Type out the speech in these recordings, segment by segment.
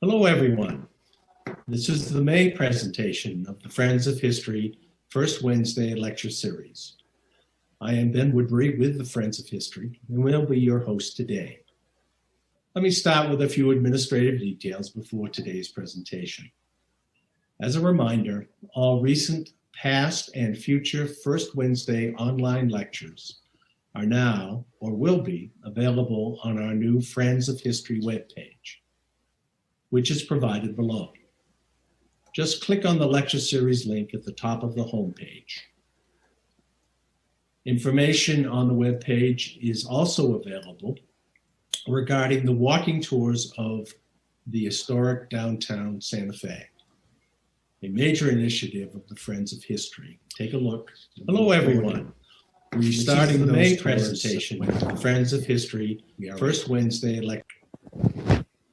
Hello, everyone. This is the May presentation of the Friends of History First Wednesday Lecture Series. I am Ben Woodbury with the Friends of History, and will be your host today. Let me start with a few administrative details before today's presentation. As a reminder, all recent, past, and future First Wednesday online lectures are now, or will be, available on our new Friends of History webpage, which is provided below. Just click on the lecture series link at the top of the homepage. Information on the webpage is also available regarding the walking tours of the historic downtown Santa Fe, a major initiative of the Friends of History. Take a look. Hello, everyone. We're starting the May presentation with the Friends of History First Wednesday lecture.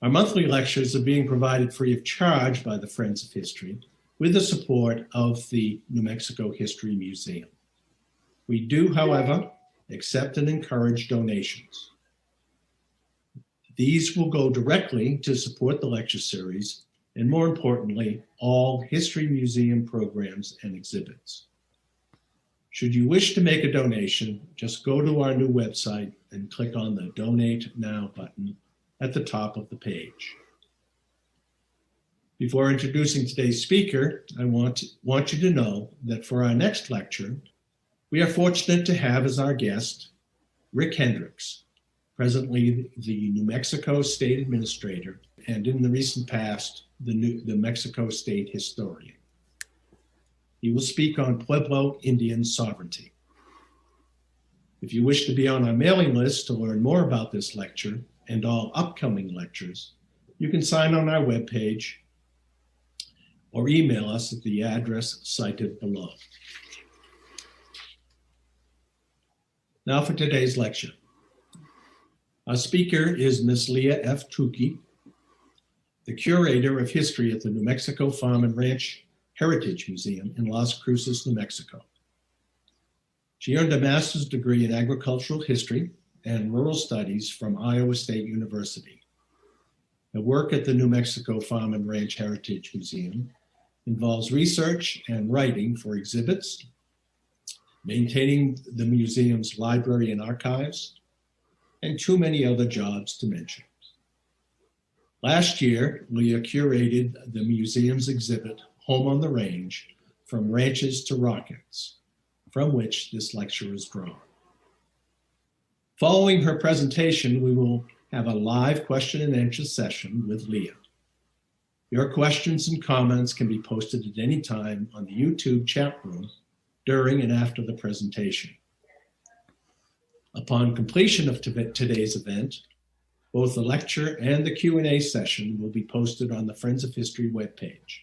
Our monthly lectures are being provided free of charge by the Friends of History with the support of the New Mexico History Museum. We do, however, accept and encourage donations. These will go directly to support the lecture series and, more importantly, all History Museum programs and exhibits. Should you wish to make a donation, just go to our new website and click on the Donate Now button at the top of the page. Before introducing today's speaker, I want you to know that for our next lecture, we are fortunate to have as our guest Rick Hendricks, presently the New Mexico State Administrator, and in the recent past, the New Mexico State Historian. He will speak on Pueblo Indian sovereignty. If you wish to be on our mailing list to learn more about this lecture and all upcoming lectures, you can sign on our webpage or email us at the address cited below. Now for today's lecture. Our speaker is Ms. Leah F. Tookey, the Curator of History at the New Mexico Farm and Ranch Heritage Museum in Las Cruces, New Mexico. She earned a master's degree in agricultural history and rural studies from Iowa State University. Her work at the New Mexico Farm and Ranch Heritage Museum involves research and writing for exhibits, maintaining the museum's library and archives, and too many other jobs to mention. Last year, Leah curated the museum's exhibit, Home on the Range, From Ranches to Rockets, from which this lecture is drawn. Following her presentation, we will have a live question and answer session with Leah. Your questions and comments can be posted at any time on the YouTube chat room during and after the presentation. Upon completion of today's event, both the lecture and the Q&A session will be posted on the Friends of History webpage,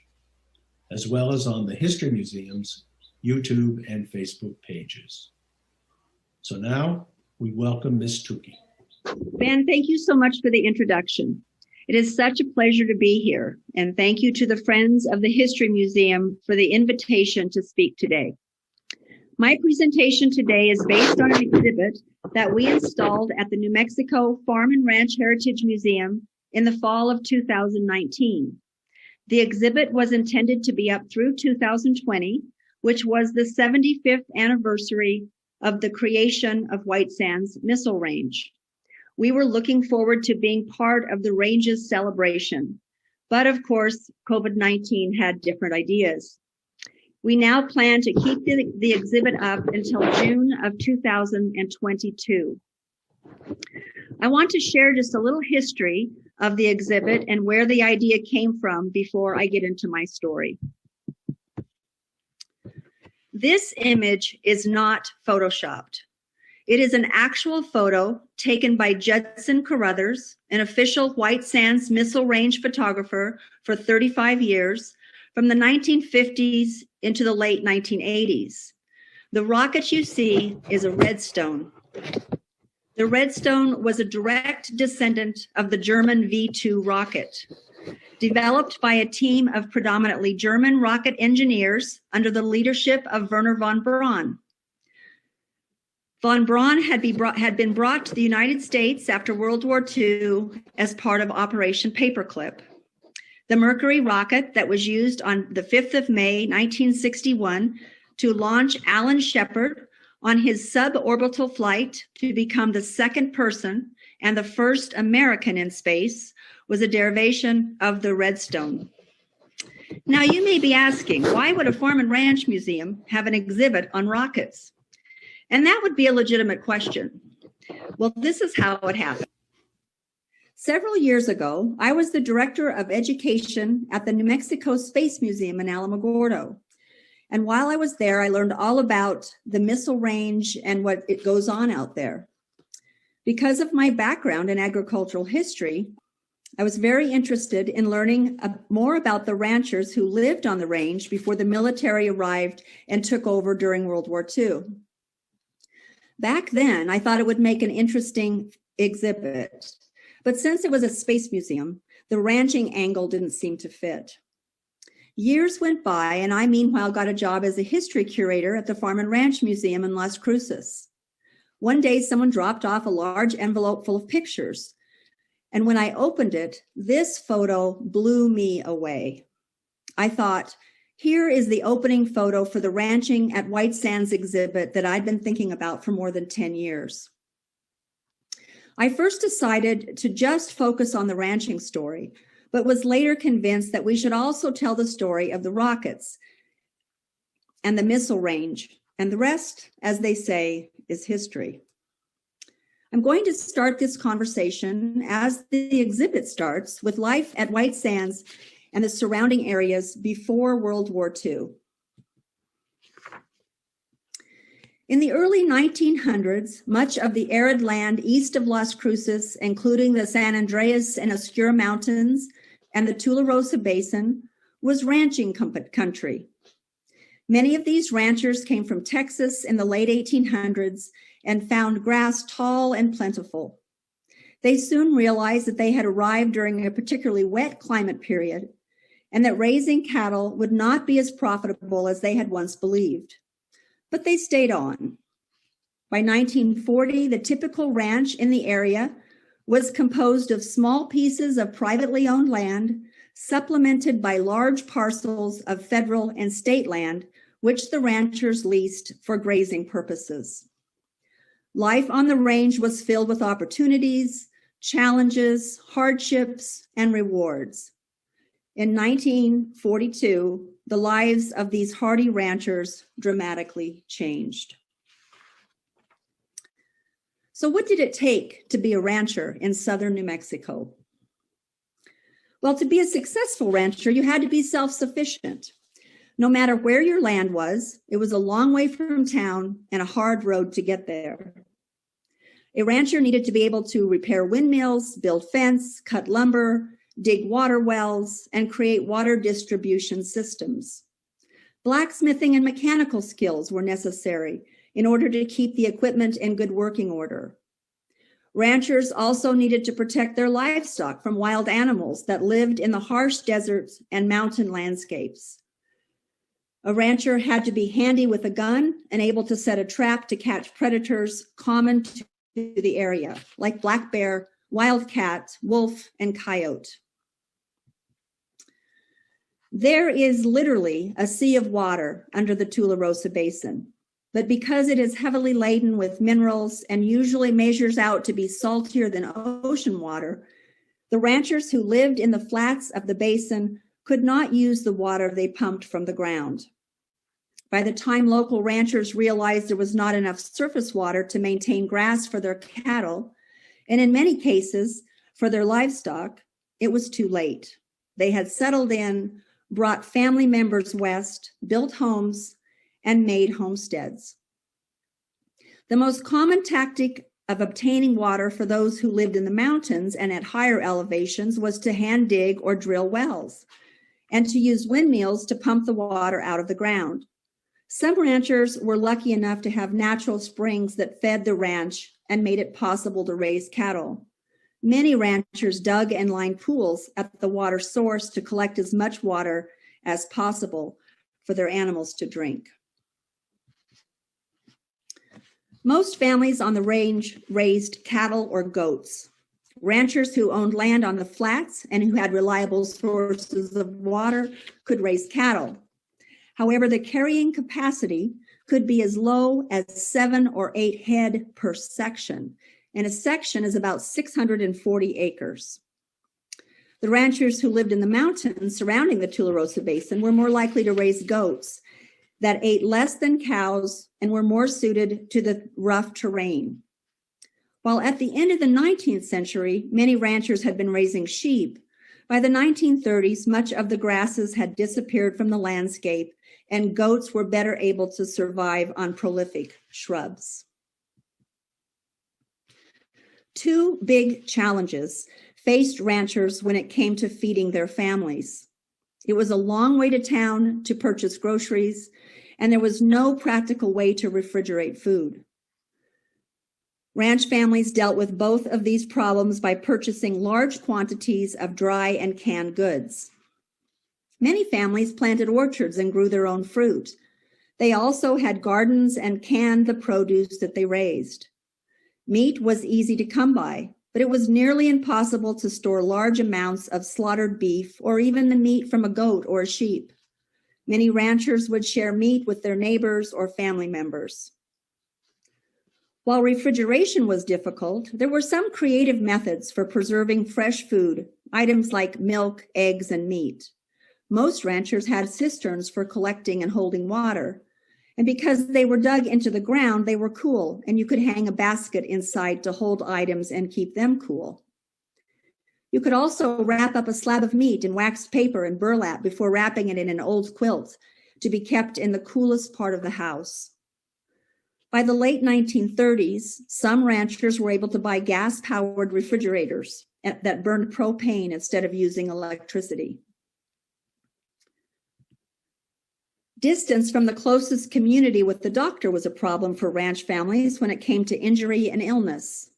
as well as on the History Museum's YouTube and Facebook pages. So now we welcome Ms. Tookey. Ben, thank you so much for the introduction. It is such a pleasure to be here, and thank you to the Friends of the History Museum for the invitation to speak today. My presentation today is based on an exhibit that we installed at the New Mexico Farm and Ranch Heritage Museum in the fall of 2019. The exhibit was intended to be up through 2020, which was the 75th anniversary of the creation of White Sands Missile Range. We were looking forward to being part of the range's celebration, but of course, COVID-19 had different ideas. We now plan to keep the exhibit up until June of 2022. I want to share just a little history of the exhibit and where the idea came from before I get into my story. This image is not photoshopped. It is an actual photo taken by Judson Carruthers, an official White Sands Missile Range photographer for 35 years, from the 1950s into the late 1980s. The rocket you see is a Redstone. The Redstone was a direct descendant of the German V-2 rocket. Developed by a team of predominantly German rocket engineers under the leadership of Wernher von Braun. Von Braun had been brought to the United States after World War II as part of Operation Paperclip. the Mercury rocket that was used on the 5th of May, 1961, to launch Alan Shepard on his suborbital flight to become the second person and the first American in space, was a derivation of the Redstone. Now, you may be asking, why would a farm and ranch museum have an exhibit on rockets? And that would be a legitimate question. Well, this is how it happened. Several years ago, I was the director of education at the New Mexico Space Museum in Alamogordo. And while I was there, I learned all about the missile range and what it goes on out there. Because of my background in agricultural history, I was very interested in learning more about the ranchers who lived on the range before the military arrived and took over during World War II. Back then, I thought it would make an interesting exhibit. But since it was a space museum, the ranching angle didn't seem to fit. Years went by, and I meanwhile got a job as a history curator at the Farm and Ranch Museum in Las Cruces. One day, someone dropped off a large envelope full of pictures. And when I opened it, this photo blew me away. I thought, here is the opening photo for the Ranching at White Sands exhibit that I'd been thinking about for more than 10 years. I first decided to just focus on the ranching story, but was later convinced that we should also tell the story of the rockets and the missile range, and the rest, as they say, is history. I'm going to start this conversation as the exhibit starts with life at White Sands and the surrounding areas before World War II. In the early 1900s, much of the arid land east of Las Cruces, including the San Andreas and Oscuro Mountains and the Tularosa Basin, was ranching country. Many of these ranchers came from Texas in the late 1800s and found grass tall and plentiful. They soon realized that they had arrived during a particularly wet climate period and that raising cattle would not be as profitable as they had once believed. But they stayed on. By 1940, the typical ranch in the area was composed of small pieces of privately owned land, supplemented by large parcels of federal and state land, which the ranchers leased for grazing purposes. Life on the range was filled with opportunities, challenges, hardships, and rewards. In 1942, the lives of these hardy ranchers dramatically changed. So what did it take to be a rancher in southern New Mexico? Well, to be a successful rancher, you had to be self-sufficient. No matter where your land was, it was a long way from town and a hard road to get there. A rancher needed to be able to repair windmills, build fence, cut lumber, dig water wells, and create water distribution systems. Blacksmithing and mechanical skills were necessary in order to keep the equipment in good working order. Ranchers also needed to protect their livestock from wild animals that lived in the harsh deserts and mountain landscapes. A rancher had to be handy with a gun and able to set a trap to catch predators common to the area, like black bear, wildcat, wolf, and coyote. There is literally a sea of water under the Tularosa Basin, but because it is heavily laden with minerals and usually measures out to be saltier than ocean water, the ranchers who lived in the flats of the basin could not use the water they pumped from the ground. By the time local ranchers realized there was not enough surface water to maintain grass for their cattle, and in many cases for their livestock, it was too late. They had settled in, brought family members west, built homes, and made homesteads. The most common tactic of obtaining water for those who lived in the mountains and at higher elevations was to hand dig or drill wells, and to use windmills to pump the water out of the ground. Some ranchers were lucky enough to have natural springs that fed the ranch and made it possible to raise cattle. Many ranchers dug and lined pools at the water source to collect as much water as possible for their animals to drink. Most families on the range raised cattle or goats. ranchers who owned land on the flats and who had reliable sources of water could raise cattle. However, the carrying capacity could be as low as 7 or 8 head per section, and a section is about 640 acres. The ranchers who lived in the mountains surrounding the Tularosa Basin were more likely to raise goats that ate less than cows and were more suited to the rough terrain. While at the end of the 19th century, many ranchers had been raising sheep, by the 1930s, much of the grasses had disappeared from the landscape and goats were better able to survive on prolific shrubs. 2 big challenges faced ranchers when it came to feeding their families. It was a long way to town to purchase groceries, and there was no practical way to refrigerate food. Ranch families dealt with both of these problems by purchasing large quantities of dry and canned goods. Many families planted orchards and grew their own fruit. They also had gardens and canned the produce that they raised. Meat was easy to come by, but it was nearly impossible to store large amounts of slaughtered beef or even the meat from a goat or a sheep. Many ranchers would share meat with their neighbors or family members. While refrigeration was difficult, there were some creative methods for preserving fresh food, items like milk, eggs, and meat. Most ranchers had cisterns for collecting and holding water, and because they were dug into the ground, they were cool, and you could hang a basket inside to hold items and keep them cool. You could also wrap up a slab of meat in waxed paper and burlap before wrapping it in an old quilt to be kept in the coolest part of the house. By the late 1930s, some ranchers were able to buy gas-powered refrigerators that burned propane instead of using electricity. Distance from the closest community with the doctor was a problem for ranch families when it came to injury and illness.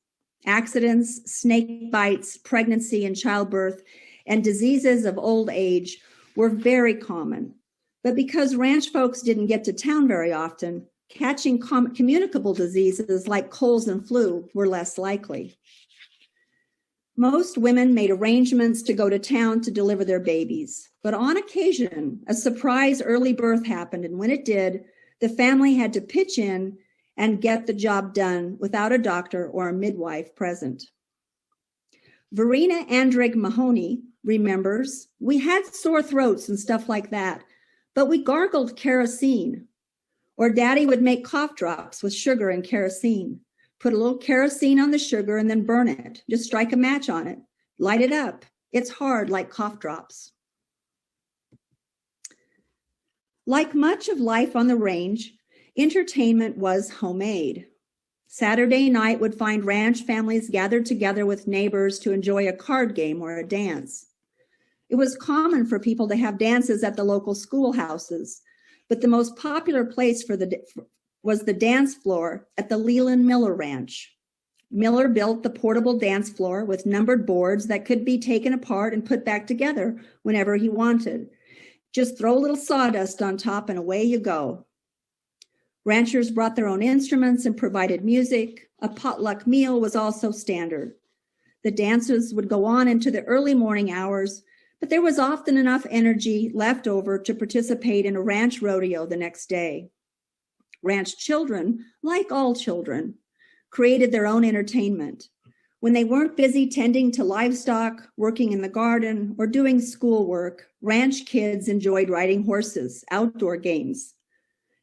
Accidents, snake bites, pregnancy and childbirth, and diseases of old age were very common. But because ranch folks didn't get to town very often, catching communicable diseases like colds and flu were less likely. Most women made arrangements to go to town to deliver their babies, but on occasion, a surprise early birth happened, and when it did, the family had to pitch in and get the job done without a doctor or a midwife present. Verena Andrig Mahoney remembers, "We had sore throats and stuff like that, but we gargled kerosene. Or Daddy would make cough drops with sugar and kerosene. Put a little kerosene on the sugar and then burn it. Just strike a match on it. Light it up. It's hard like cough drops." Like much of life on the range, entertainment was homemade. Saturday night would find ranch families gathered together with neighbors to enjoy a card game or a dance. It was common for people to have dances at the local schoolhouses, but the most popular place was the dance floor at the Leland Miller Ranch. Miller built the portable dance floor with numbered boards that could be taken apart and put back together whenever he wanted. Just throw a little sawdust on top and away you go. Ranchers brought their own instruments and provided music. A potluck meal was also standard. The dances would go on into the early morning hours, but there was often enough energy left over to participate in a ranch rodeo the next day. Ranch children, like all children, created their own entertainment. When they weren't busy tending to livestock, working in the garden, or doing schoolwork, ranch kids enjoyed riding horses, outdoor games.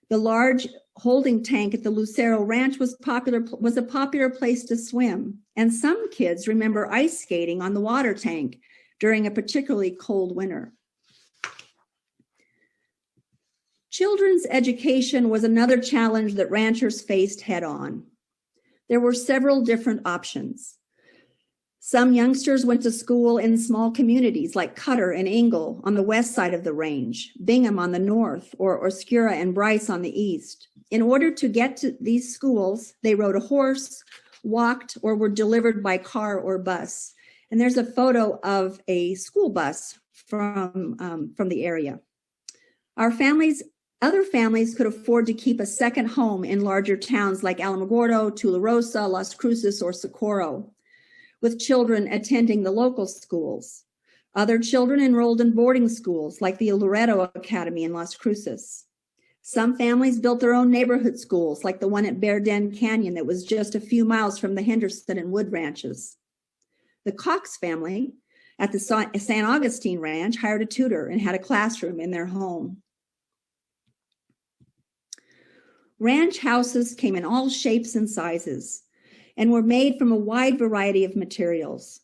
The large holding tank at the Lucero Ranch was a popular place to swim, and some kids remember ice skating on the water tank during a particularly cold winter. Children's education was another challenge that ranchers faced head-on. There were several different options. Some youngsters went to school in small communities like Cutter and Ingle on the west side of the range, Bingham on the north, or Oscuro and Bryce on the east. In order to get to these schools, they rode a horse, walked, or were delivered by car or bus. And there's a photo of a school bus from the area. Other families could afford to keep a second home in larger towns like Alamogordo, Tularosa, Las Cruces, or Socorro. with children attending the local schools. Other children enrolled in boarding schools like the Loreto Academy in Las Cruces. Some families built their own neighborhood schools like the one at Bear Den Canyon that was just a few miles from the Henderson and Wood ranches. The Cox family at the San Augustine Ranch hired a tutor and had a classroom in their home. Ranch houses came in all shapes and sizes and were made from a wide variety of materials.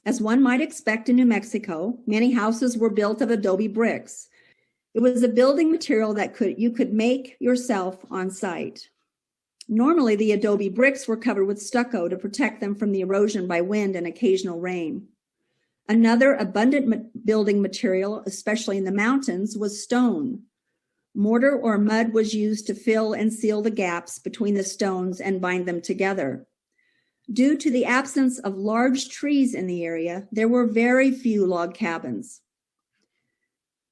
As one might expect in New Mexico, many houses were built of adobe bricks. It was a building material that you could make yourself on site. Normally, the adobe bricks were covered with stucco to protect them from the erosion by wind and occasional rain. Another abundant building material, especially in the mountains, was stone. Mortar or mud was used to fill and seal the gaps between the stones and bind them together. Due to the absence of large trees in the area, there were very few log cabins.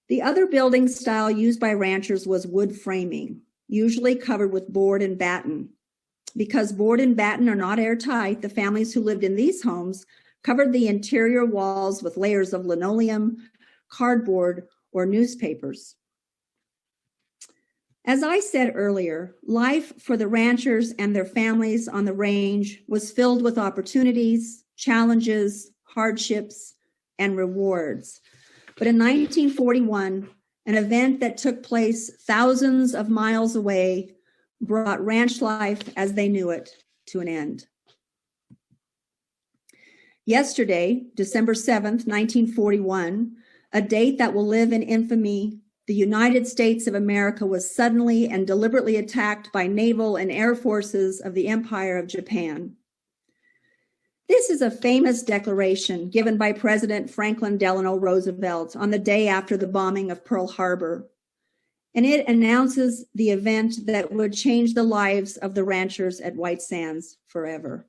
The other building style used by ranchers was wood framing, usually covered with board and batten. Because board and batten are not airtight, the families who lived in these homes covered the interior walls with layers of linoleum, cardboard, or newspapers. As I said earlier, life for the ranchers and their families on the range was filled with opportunities, challenges, hardships, and rewards. But in 1941, an event that took place thousands of miles away brought ranch life as they knew it to an end. Yesterday, December 7th, 1941, a date that will live in infamy, the United States of America was suddenly and deliberately attacked by naval and air forces of the Empire of Japan. This is a famous declaration given by President Franklin Delano Roosevelt on the day after the bombing of Pearl Harbor, and it announces the event that would change the lives of the ranchers at White Sands forever.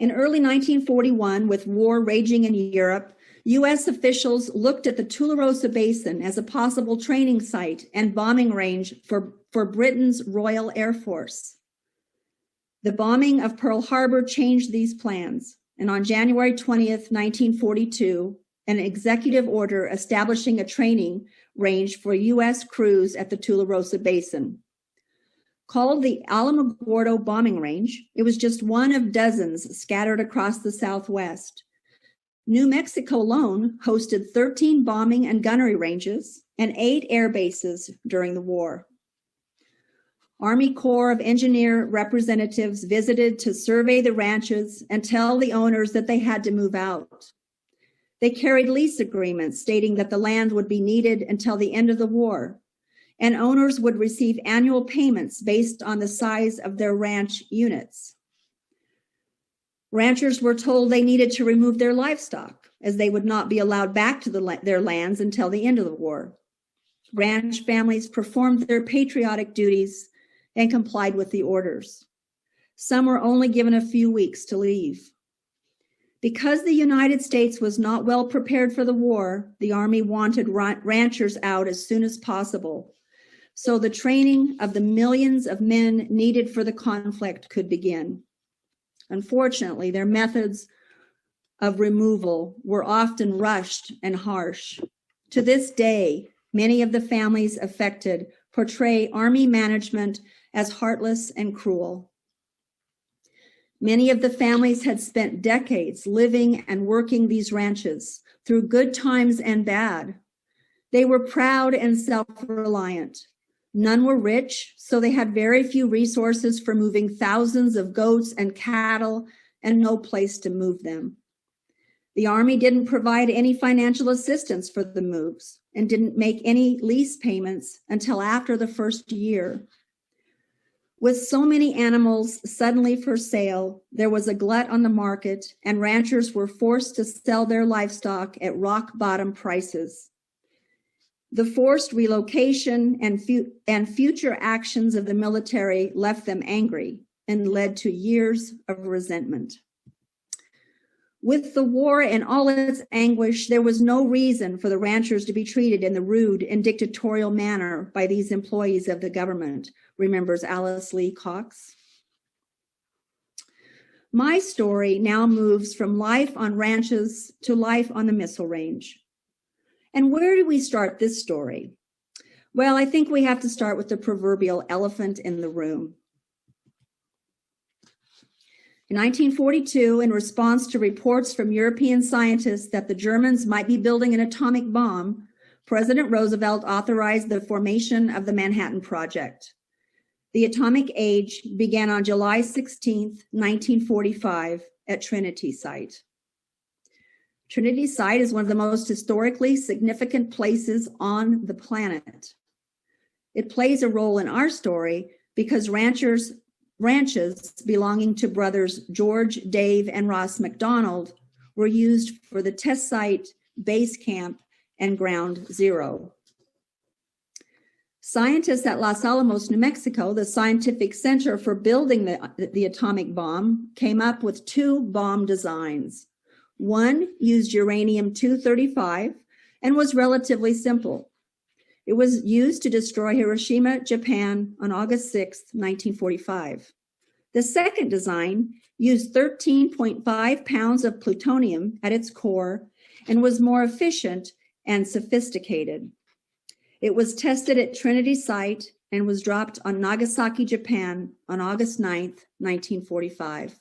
In early 1941, with war raging in Europe, U.S. officials looked at the Tularosa Basin as a possible training site and bombing range for Britain's Royal Air Force. The bombing of Pearl Harbor changed these plans, and on January 20th, 1942, an executive order establishing a training range for U.S. crews at the Tularosa Basin. Called the Alamogordo Bombing Range, it was just one of dozens scattered across the Southwest. New Mexico alone hosted 13 bombing and gunnery ranges and 8 air bases during the war. Army Corps of Engineer representatives visited to survey the ranches and tell the owners that they had to move out. They carried lease agreements stating that the land would be needed until the end of the war, and owners would receive annual payments based on the size of their ranch units. Ranchers were told they needed to remove their livestock, as they would not be allowed back to their lands until the end of the war. Ranch families performed their patriotic duties and complied with the orders. Some were only given a few weeks to leave. Because the United States was not well prepared for the war, the Army wanted ranchers out as soon as possible, so the training of the millions of men needed for the conflict could begin. Unfortunately, their methods of removal were often rushed and harsh. To this day, many of the families affected portray Army management as heartless and cruel. Many of the families had spent decades living and working these ranches through good times and bad. They were proud and self-reliant. None were rich, so they had very few resources for moving thousands of goats and cattle and no place to move them. The Army didn't provide any financial assistance for the moves and didn't make any lease payments until after the first year. With so many animals suddenly for sale, there was a glut on the market, and ranchers were forced to sell their livestock at rock bottom prices. The forced relocation and future actions of the military left them angry and led to years of resentment. With the war and all its anguish, there was no reason for the ranchers to be treated in the rude and dictatorial manner by these employees of the government, remembers Alice Lee Cox. My story now moves from life on ranches to life on the Missile Range. And where do we start this story? Well, I think we have to start with the proverbial elephant in the room. In 1942, in response to reports from European scientists that the Germans might be building an atomic bomb, President Roosevelt authorized the formation of the Manhattan Project. The atomic age began on July 16, 1945, at Trinity Site. Trinity Site is one of the most historically significant places on the planet. It plays a role in our story because ranches belonging to brothers George, Dave, and Ross McDonald were used for the test site, base camp, and ground zero. Scientists at Los Alamos, New Mexico, the scientific center for building the atomic bomb, came up with two bomb designs. One used uranium-235 and was relatively simple. It was used to destroy Hiroshima, Japan on August 6, 1945. The second design used 13.5 pounds of plutonium at its core and was more efficient and sophisticated. It was tested at Trinity Site and was dropped on Nagasaki, Japan on August 9, 1945.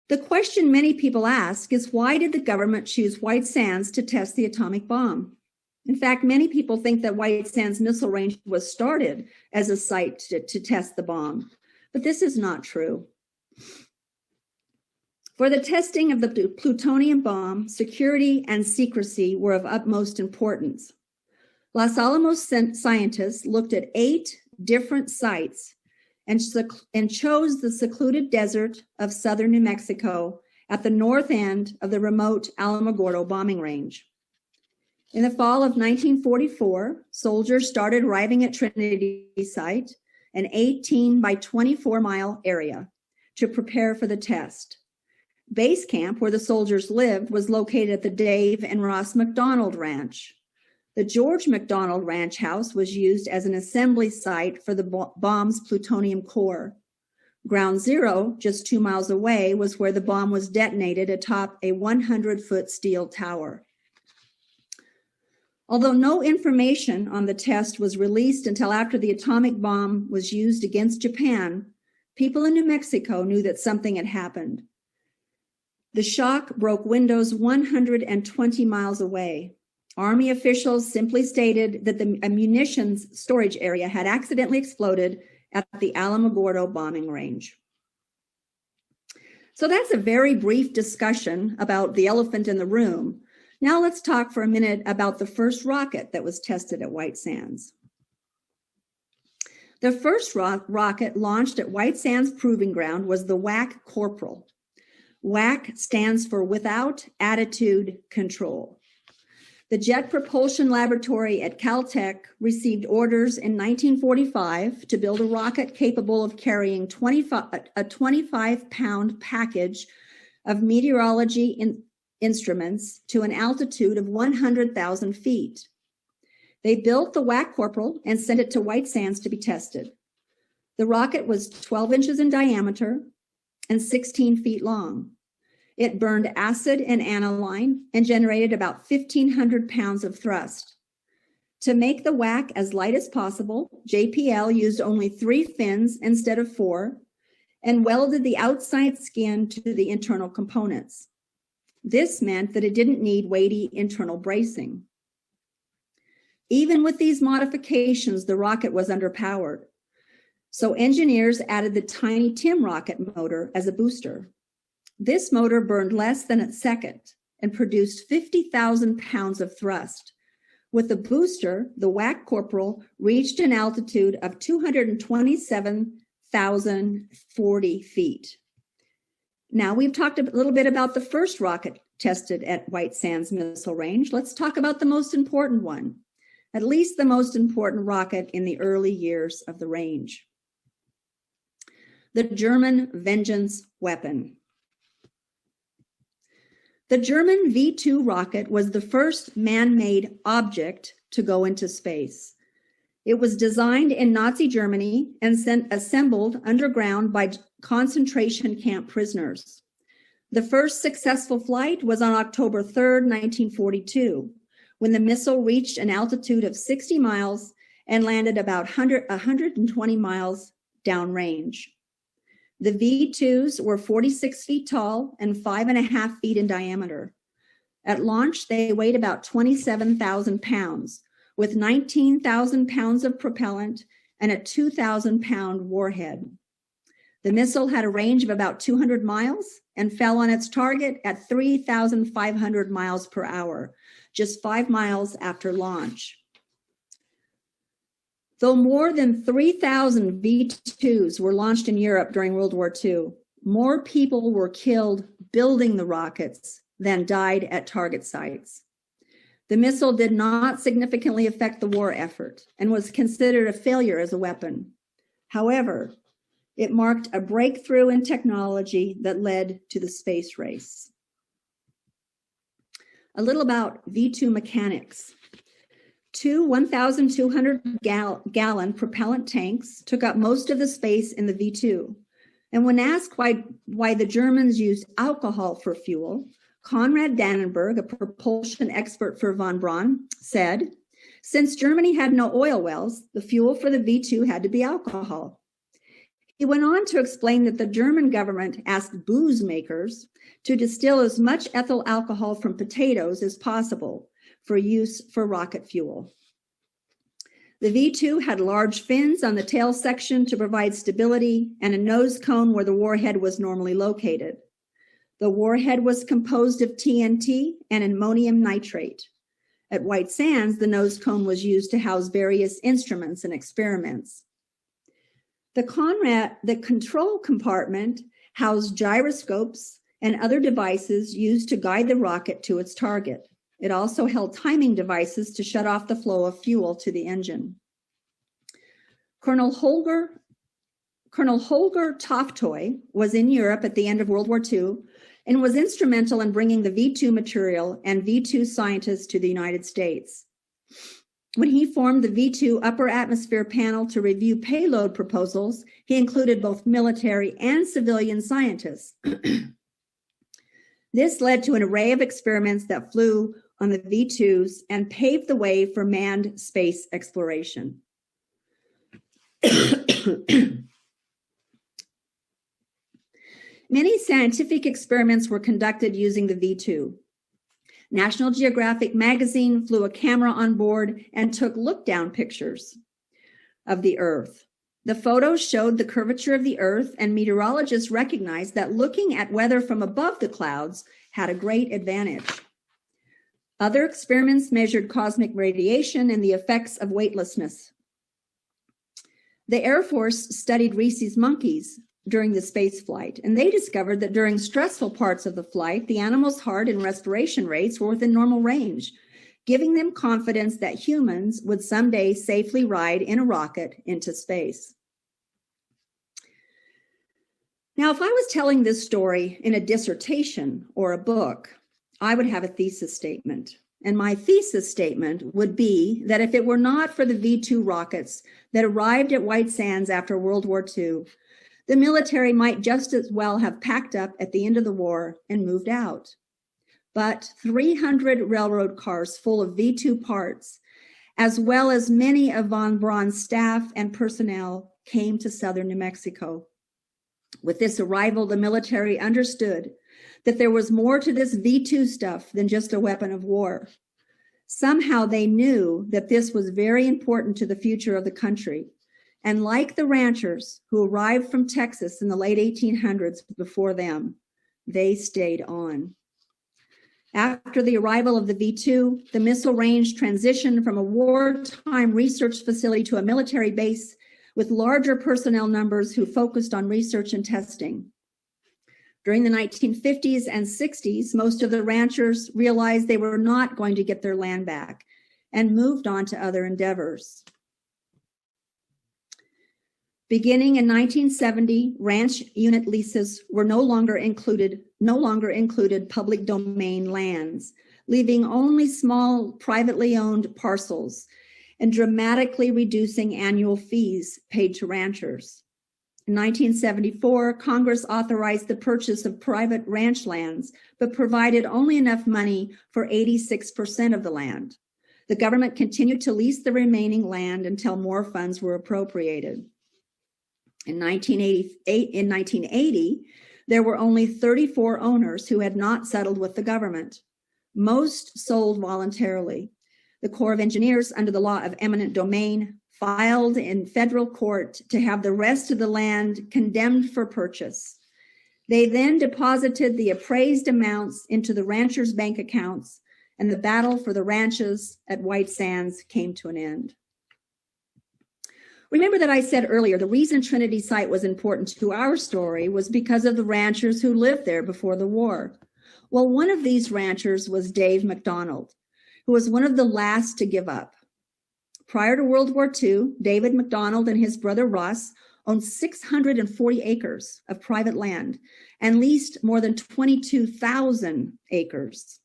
The question many people ask is, why did the government choose White Sands to test the atomic bomb? In fact, many people think that White Sands Missile Range was started as a site to test the bomb, but this is not true. For the testing of the plutonium bomb, security and secrecy were of utmost importance. Los Alamos scientists looked at 8 different sites and chose the secluded desert of southern New Mexico at the north end of the remote Alamogordo bombing range. In the fall of 1944, soldiers started arriving at Trinity Site, an 18 by 24 mile area, to prepare for the test. Base camp, where the soldiers lived, was located at the Dave and Ross McDonald Ranch. The George McDonald Ranch house was used as an assembly site for the bomb's plutonium core. Ground zero, just 2 miles away, was where the bomb was detonated atop a 100-foot steel tower. Although no information on the test was released until after the atomic bomb was used against Japan, people in New Mexico knew that something had happened. The shock broke windows 120 miles away. Army officials simply stated that the munitions storage area had accidentally exploded at the Alamogordo bombing range. So that's a very brief discussion about the elephant in the room. Now let's talk for a minute about the first rocket that was tested at White Sands. The first rocket launched at White Sands Proving Ground was the WAC Corporal. WAC stands for Without Attitude Control. The Jet Propulsion Laboratory at Caltech received orders in 1945 to build a rocket capable of carrying a 25-pound package of meteorology instruments to an altitude of 100,000 feet. They built the WAC Corporal and sent it to White Sands to be tested. The rocket was 12 inches in diameter and 16 feet long. It burned acid and aniline and generated about 1,500 pounds of thrust. To make the WAC as light as possible, JPL used only 3 fins instead of 4 and welded the outside skin to the internal components. This meant that it didn't need weighty internal bracing. Even with these modifications, the rocket was underpowered. So engineers added the tiny TIM rocket motor as a booster. This motor burned less than a second and produced 50,000 pounds of thrust. With the booster, the WAC Corporal reached an altitude of 227,040 feet. Now, we've talked a little bit about the first rocket tested at White Sands Missile Range. Let's talk about the most important one, at least the most important rocket in the early years of the range. The German Vengeance weapon. The German V-2 rocket was the first man-made object to go into space. It was designed in Nazi Germany and assembled underground by concentration camp prisoners. The first successful flight was on October 3rd, 1942, when the missile reached an altitude of 60 miles and landed about 120 miles downrange. The V-2s were 46 feet tall and 5.5 feet in diameter. At launch, they weighed about 27,000 pounds, with 19,000 pounds of propellant and a 2,000-pound warhead. The missile had a range of about 200 miles and fell on its target at 3,500 miles per hour, just 5 miles after launch. Though more than 3,000 V-2s were launched in Europe during World War II, more people were killed building the rockets than died at target sites. The missile did not significantly affect the war effort and was considered a failure as a weapon. However, it marked a breakthrough in technology that led to the space race. A little about V-2 mechanics. Two 1,200-gallon propellant tanks took up most of the space in the V-2. And when asked why the Germans used alcohol for fuel, Konrad Dannenberg, a propulsion expert for von Braun, said, "Since Germany had no oil wells, the fuel for the V-2 had to be alcohol." He went on to explain that the German government asked booze makers to distill as much ethyl alcohol from potatoes as possible for use for rocket fuel. The V-2 had large fins on the tail section to provide stability and a nose cone where the warhead was normally located. The warhead was composed of TNT and ammonium nitrate. At White Sands, the nose cone was used to house various instruments and experiments. The control compartment housed gyroscopes and other devices used to guide the rocket to its target. It also held timing devices to shut off the flow of fuel to the engine. Colonel Holger Toftoy was in Europe at the end of World War II and was instrumental in bringing the V-2 material and V-2 scientists to the United States. When he formed the V-2 upper atmosphere panel to review payload proposals, he included both military and civilian scientists. This led to an array of experiments that flew on the V-2s and paved the way for manned space exploration. Many scientific experiments were conducted using the V-2. National Geographic magazine flew a camera on board and took look-down pictures of the Earth. The photos showed the curvature of the Earth, and meteorologists recognized that looking at weather from above the clouds had a great advantage. Other experiments measured cosmic radiation and the effects of weightlessness. The Air Force studied rhesus monkeys during the space flight, and they discovered that during stressful parts of the flight, the animal's heart and respiration rates were within normal range, giving them confidence that humans would someday safely ride in a rocket into space. Now, if I was telling this story in a dissertation or a book, I would have a thesis statement. And my thesis statement would be that if it were not for the V-2 rockets that arrived at White Sands after World War II, the military might just as well have packed up at the end of the war and moved out. But 300 railroad cars full of V-2 parts, as well as many of von Braun's staff and personnel, came to southern New Mexico. With this arrival, the military understood that there was more to this V-2 stuff than just a weapon of war. Somehow they knew that this was very important to the future of the country. And like the ranchers who arrived from Texas in the late 1800s before them, they stayed on. After the arrival of the V-2, the missile range transitioned from a wartime research facility to a military base with larger personnel numbers who focused on research and testing. During the 1950s and 60s, most of the ranchers realized they were not going to get their land back and moved on to other endeavors. Beginning in 1970, ranch unit leases were no longer included public domain lands, leaving only small privately owned parcels and dramatically reducing annual fees paid to ranchers. In 1974, Congress authorized the purchase of private ranch lands, but provided only enough money for 86% of the land. The government continued to lease the remaining land until more funds were appropriated. In 1980, there were only 34 owners who had not settled with the government. Most sold voluntarily. The Corps of Engineers, under the law of eminent domain, filed in federal court to have the rest of the land condemned for purchase. They then deposited the appraised amounts into the ranchers' bank accounts, and the battle for the ranches at White Sands came to an end. Remember that I said earlier, the reason Trinity Site was important to our story was because of the ranchers who lived there before the war. Well, one of these ranchers was Dave McDonald, who was one of the last to give up. Prior to World War II, David McDonald and his brother Ross owned 640 acres of private land and leased more than 22,000 acres.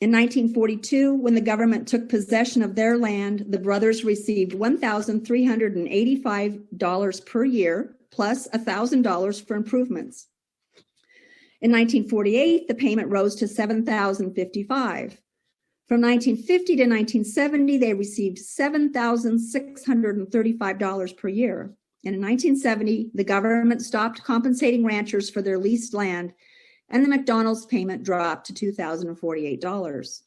In 1942, when the government took possession of their land, the brothers received $1,385 per year, plus $1,000 for improvements. In 1948, the payment rose to $7,055. From 1950 to 1970, they received $7,635 per year. And in 1970, the government stopped compensating ranchers for their leased land, and the McDonald's payment dropped to $2,048.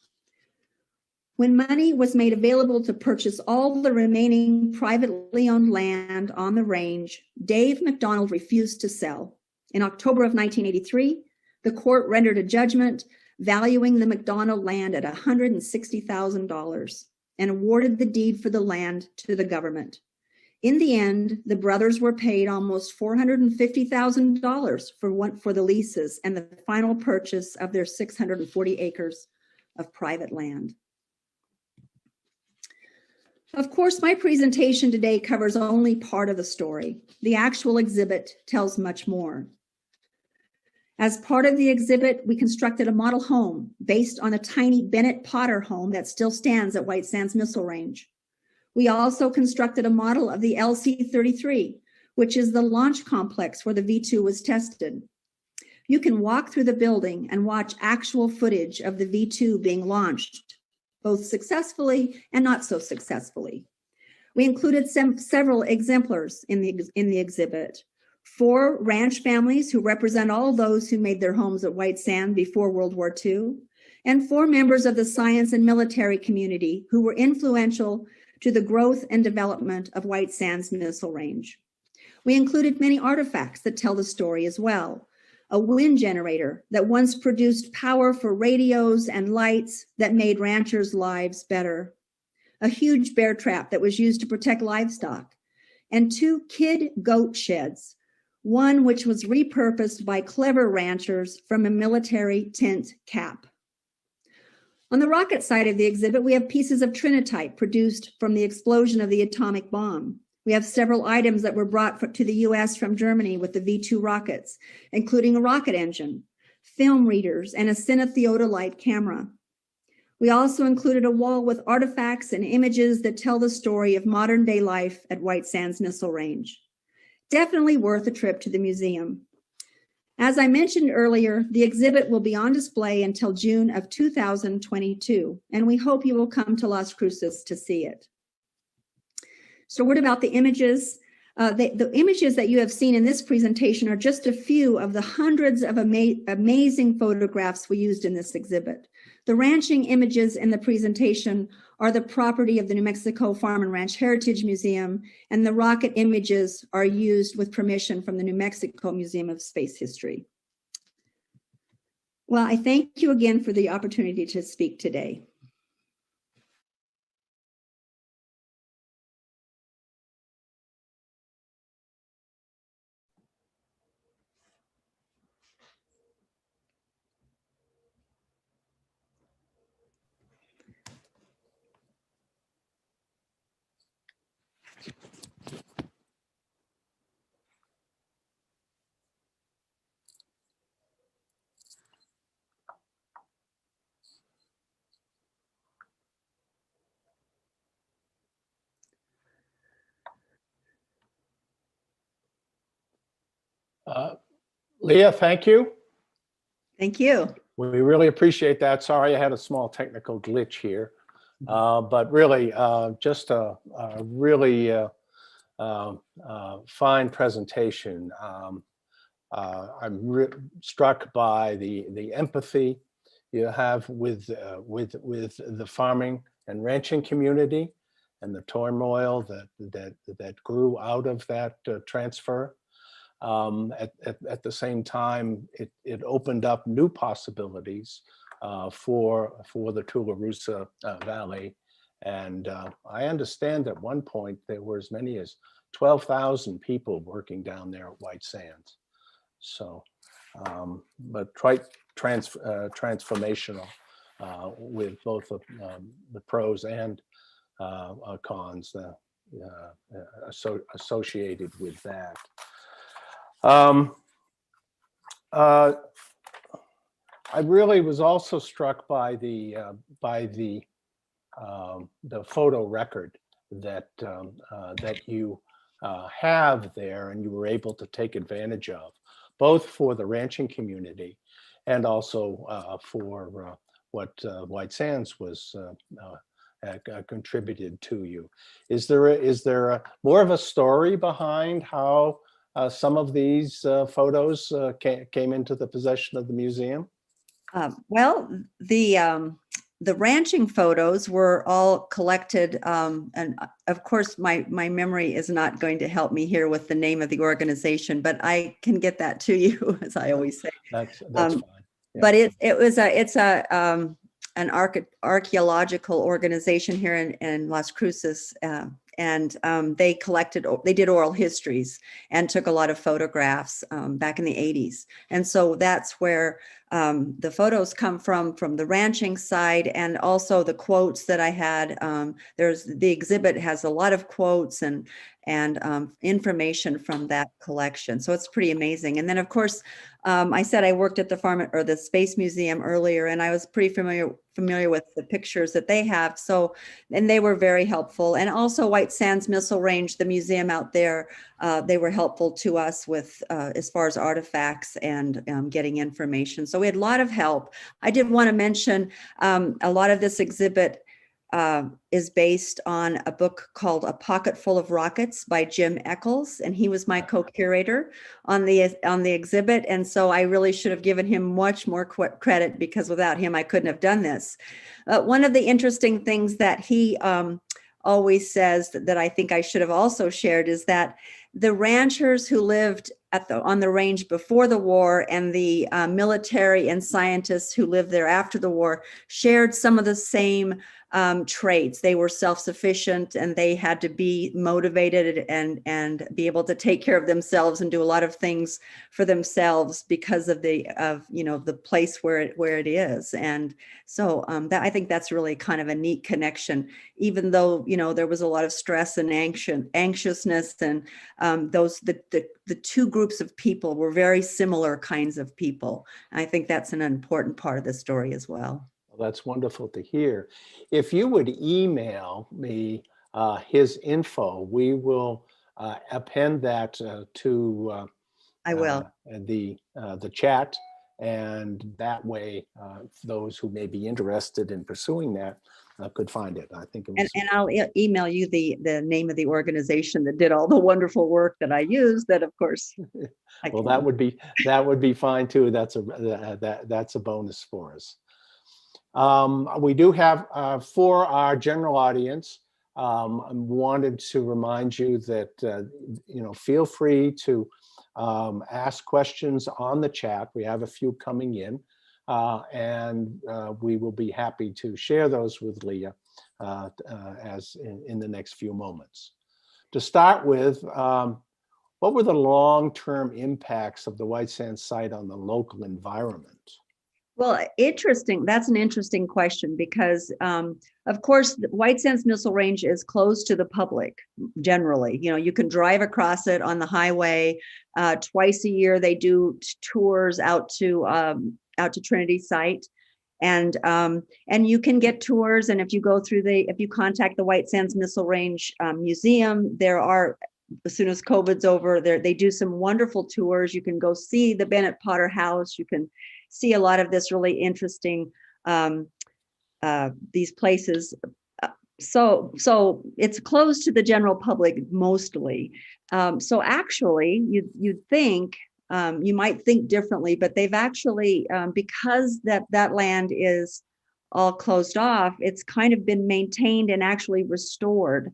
When money was made available to purchase all the remaining privately owned land on the range, Dave McDonald refused to sell. In October of 1983, the court rendered a judgment valuing the McDonald land at $160,000 and awarded the deed for the land to the government. In the end, the brothers were paid almost $450,000 for the leases and the final purchase of their 640 acres of private land. Of course, my presentation today covers only part of the story. The actual exhibit tells much more. As part of the exhibit, we constructed a model home based on a tiny Bennett Potter home that still stands at White Sands Missile Range. We also constructed a model of the LC-33, which is the launch complex where the V-2 was tested. You can walk through the building and watch actual footage of the V-2 being launched, both successfully and not so successfully. We included several exemplars in the exhibit. 4 ranch families who represent all those who made their homes at White Sand before World War II, and 4 members of the science and military community who were influential to the growth and development of White Sands Missile Range. We included many artifacts that tell the story as well. A wind generator that once produced power for radios and lights that made ranchers' lives better. A huge bear trap that was used to protect livestock. And 2 kid goat sheds, one which was repurposed by clever ranchers from a military tent cap. On the rocket side of the exhibit, we have pieces of trinitite produced from the explosion of the atomic bomb. We have several items that were brought to the US from Germany with the V-2 rockets, including a rocket engine, film readers, and a cinetheodolite camera. We also included a wall with artifacts and images that tell the story of modern day life at White Sands Missile Range. Definitely worth a trip to the museum. As I mentioned earlier, the exhibit will be on display until June of 2022, and we hope you will come to Las Cruces to see it. So what about the images? The images that you have seen in this presentation are just a few of the hundreds of amazing photographs we used in this exhibit. The ranching images in the presentation are the property of the New Mexico Farm and Ranch Heritage Museum, and the rocket images are used with permission from the New Mexico Museum of Space History. Well, I thank you again for the opportunity to speak today. Leah, thank you. Thank you. We really appreciate that. Sorry, I had a small technical glitch here, but really, just a really fine presentation. I'm struck by the empathy you have with the farming and ranching community, and the turmoil that grew out of that transfer. At the same time, it opened up new possibilities for the Tularosa Valley. And I understand at one point there were as many as 12,000 people working down there at White Sands. So, but quite transformational with both the pros and cons associated with that. I really was also struck by the photo record that you have there, and you were able to take advantage of, both for the ranching community and also for what White Sands was contributed to you. Is there more of a story behind how some of these photos came into the possession of the museum? Well, the ranching photos were all collected, and of course, my memory is not going to help me here with the name of the organization, but I can get that to you, as I always say. That's fine. Yeah. But it's an archaeological organization here in Las Cruces, and they did oral histories and took a lot of photographs back in the 80s. And so that's where the photos come from the ranching side, and also the quotes that I had. The exhibit has a lot of quotes and information from that collection. So it's pretty amazing. And then of course, I said I worked at the Space Museum earlier, and I was pretty familiar with the pictures that they have. So, and they were very helpful. And also White Sands Missile Range, the museum out there, they were helpful to us with as far as artifacts and getting information. So we had a lot of help. I did want to mention a lot of this exhibit is based on a book called A Pocket Full of Rockets by Jim Eccles, and he was my co-curator on the exhibit. And so I really should have given him much more credit, because without him, I couldn't have done this. One of the interesting things that he always says that I think I should have also shared is that the ranchers who lived on the range before the war and the military and scientists who lived there after the war shared some of the same traits. They were self-sufficient, and they had to be motivated and be able to take care of themselves and do a lot of things for themselves because of the place where it is. And so that, I think that's really kind of a neat connection, even though there was a lot of stress and anxiousness, and the two groups of people were very similar kinds of people. And I think that's an important part of the story as well. Well, that's wonderful to hear. If you would email me his info, we will append that to I will. The chat, and that way those who may be interested in pursuing that could find it. I think it was. And I'll email you the name of the organization that did all the wonderful work that I used. That, of course. Well, that would be fine too. That's a bonus for us. We do have for our general audience. I wanted to remind you that feel free to ask questions on the chat. We have a few coming in, and we will be happy to share those with Leah as in the next few moments. To start with, what were the long-term impacts of the White Sands site on the local environment? Well, interesting. That's an interesting question, because, of course, the White Sands Missile Range is closed to the public generally. You can drive across it on the highway. Twice a year, they do tours out to Trinity site, and you can get tours. And if you go through if you contact the White Sands Missile Range Museum, there are as soon as COVID's over, they do some wonderful tours. You can go see the Bennett Potter House. You can see a lot of this really interesting, these places. So it's closed to the general public mostly. So actually, you'd think, you might think differently, but they've actually, because that land is all closed off, it's kind of been maintained and actually restored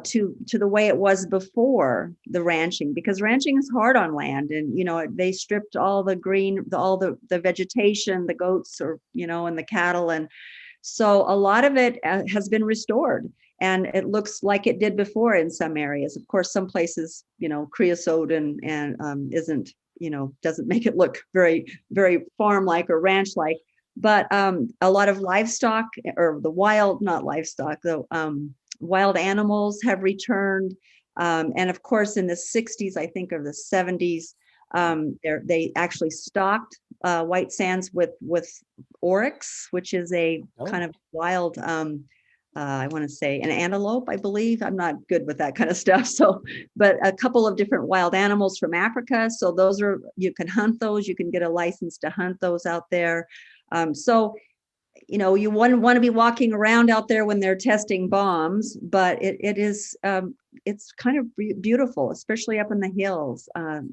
to the way it was before the ranching, because ranching is hard on land, and they stripped all the green, all the vegetation, the goats, or and the cattle, and so a lot of it has been restored, and it looks like it did before in some areas. Of course, some places, creosote and isn't, doesn't make it look very, very farm-like or ranch-like. But a lot of livestock, or the wild, not livestock, though, wild animals have returned. And of course, in the 60s, I think, or the 70s, they actually stocked White Sands with oryx, which is a kind of wild, I want to say an antelope, I believe. I'm not good with that kind of stuff. So, but a couple of different wild animals from Africa. So those are, you can hunt those. You can get a license to hunt those out there. So, you want to be walking around out there when they're testing bombs, but it's kind of beautiful, especially up in the hills.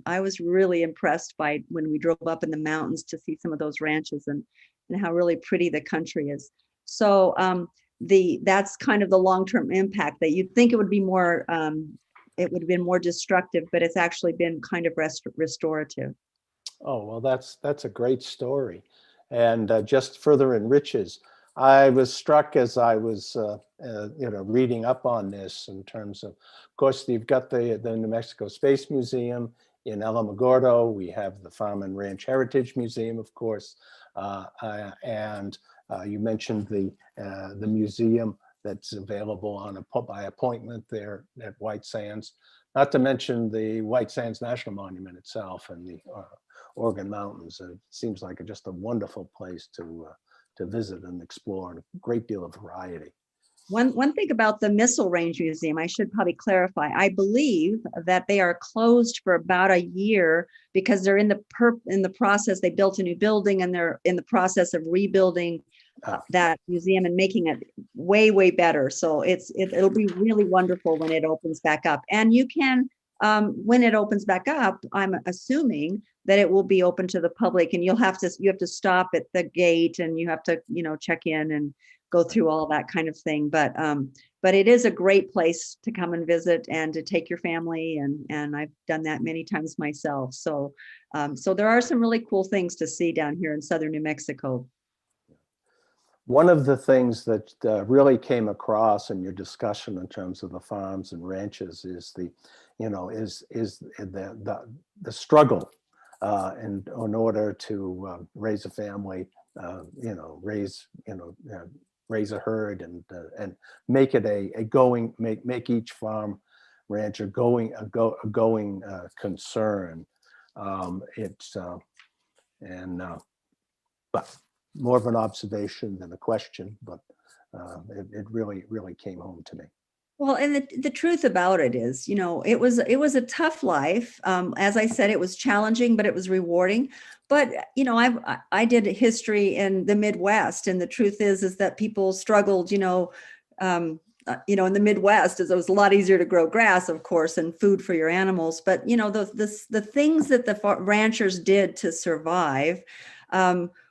I was really impressed by when we drove up in the mountains to see some of those ranches and how really pretty the country is. So that's kind of the long-term impact, that you'd think it would be more, it would have been more destructive, but it's actually been kind of restorative. Oh, well, that's a great story, and just further enriches. I was struck as I was, reading up on this, in terms of course, you've got the New Mexico Space Museum in Alamogordo. We have the Farm and Ranch Heritage Museum, of course, and you mentioned the museum that's available by appointment there at White Sands. Not to mention the White Sands National Monument itself and the Oregon Mountains. It seems like just a wonderful place to visit and explore, and a great deal of variety. One thing about the Missile Range Museum, I should probably clarify. I believe that they are closed for about a year because they're in the process. They built a new building, and they're in the process of rebuilding that museum and making it way, way better. So it'll be really wonderful when it opens back up. And you can, when it opens back up, I'm assuming that it will be open to the public, and you have to stop at the gate, and you have to, check in and go through all that kind of thing. But it is a great place to come and visit and to take your family. And I've done that many times myself. So there are some really cool things to see down here in southern New Mexico. One of the things that really came across in your discussion in terms of the farms and ranches is the struggle in order to raise a family, raise a herd and make it make each farm ranch a going concern. But more of an observation than a question, but it really came home to me. Well, and the truth about it is, it was a tough life. As I said, it was challenging, but it was rewarding. But, I did history in the Midwest, and the truth is that people struggled, in the Midwest, as it was a lot easier to grow grass, of course, and food for your animals. But, the things that the ranchers did to survive,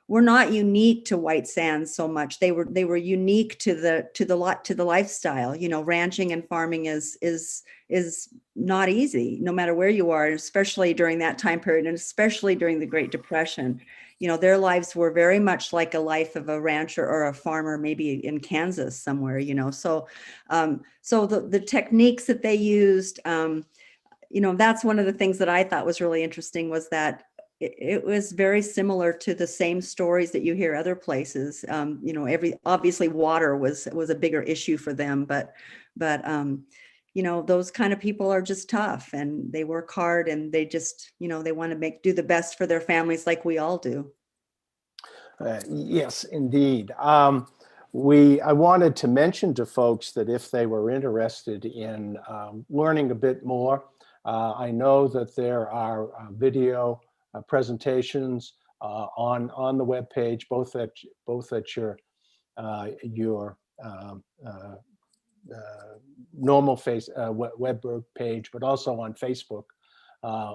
were not unique to White Sands so much. They were unique to the lifestyle. Ranching and farming is not easy, no matter where you are, especially during that time period, and especially during the Great Depression. Their lives were very much like a life of a rancher or a farmer, maybe in Kansas somewhere. So the techniques that they used, that's one of the things that I thought was really interesting, was that it was very similar to the same stories that you hear other places. Obviously water was a bigger issue for them, but those kind of people are just tough, and they work hard, and they just, they want to do the best for their families, like we all do. Yes, indeed. I wanted to mention to folks that if they were interested in learning a bit more, I know that there are video presentations on the webpage, both at your normal web page, but also on Facebook,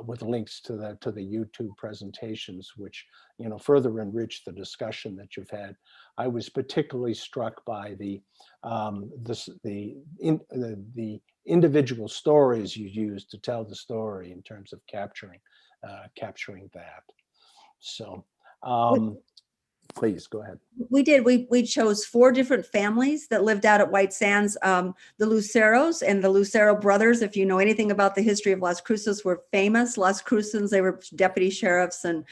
with links to the YouTube presentations, which further enrich the discussion that you've had. I was particularly struck by the individual stories you used to tell the story in terms of capturing that. So please go ahead. We did. We chose 4 different families that lived out at White Sands. The Luceros and the Lucero brothers, if you know anything about the history of Las Cruces, were famous. Las Cruces, they were deputy sheriffs, and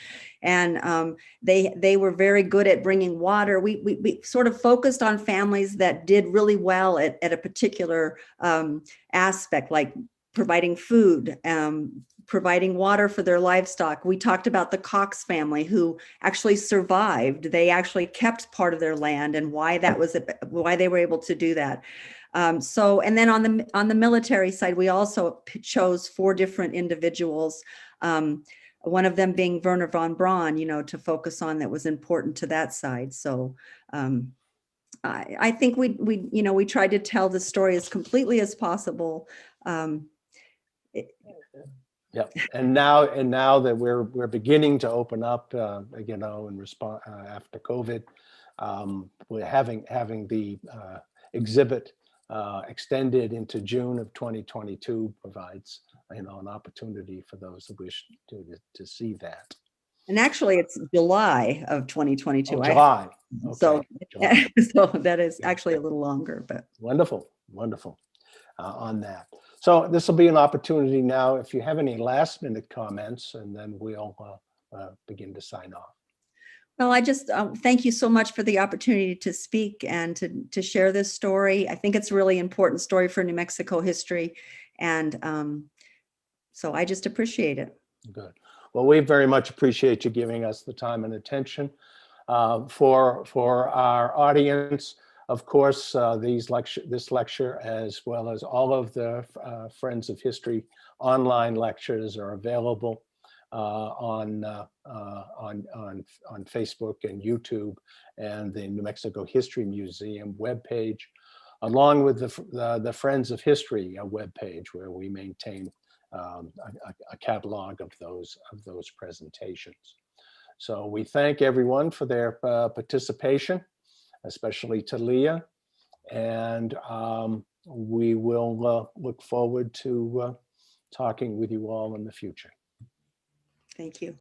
they were very good at bringing water. We sort of focused on families that did really well at a particular aspect, like providing food, providing water for their livestock. We talked about the Cox family, who actually survived. They actually kept part of their land, and why they were able to do that. And then on the military side, we also chose 4 different individuals. One of them being Werner von Braun, to focus on, that was important to that side. So I think we tried to tell the story as completely as possible. Yeah, and now that we're beginning to open up, in response after COVID, we're having the exhibit extended into June of 2022 provides an opportunity for those who wish to see that. And actually, it's July of 2022. Oh, July. Okay. So, July. so that is actually a little longer, but wonderful on that. So this will be an opportunity now if you have any last minute comments, and then we'll begin to sign off. Well, I just thank you so much for the opportunity to speak and to share this story. I think it's a really important story for New Mexico history. And so I just appreciate it. Good. Well, we very much appreciate you giving us the time and attention. For our audience, of course, this lecture, as well as all of the Friends of History online lectures, are available on Facebook and YouTube and the New Mexico History Museum webpage, along with the Friends of History webpage, where we maintain a catalog of those presentations. So we thank everyone for their participation, especially to Leah, and we will look forward to talking with you all in the future. Thank you.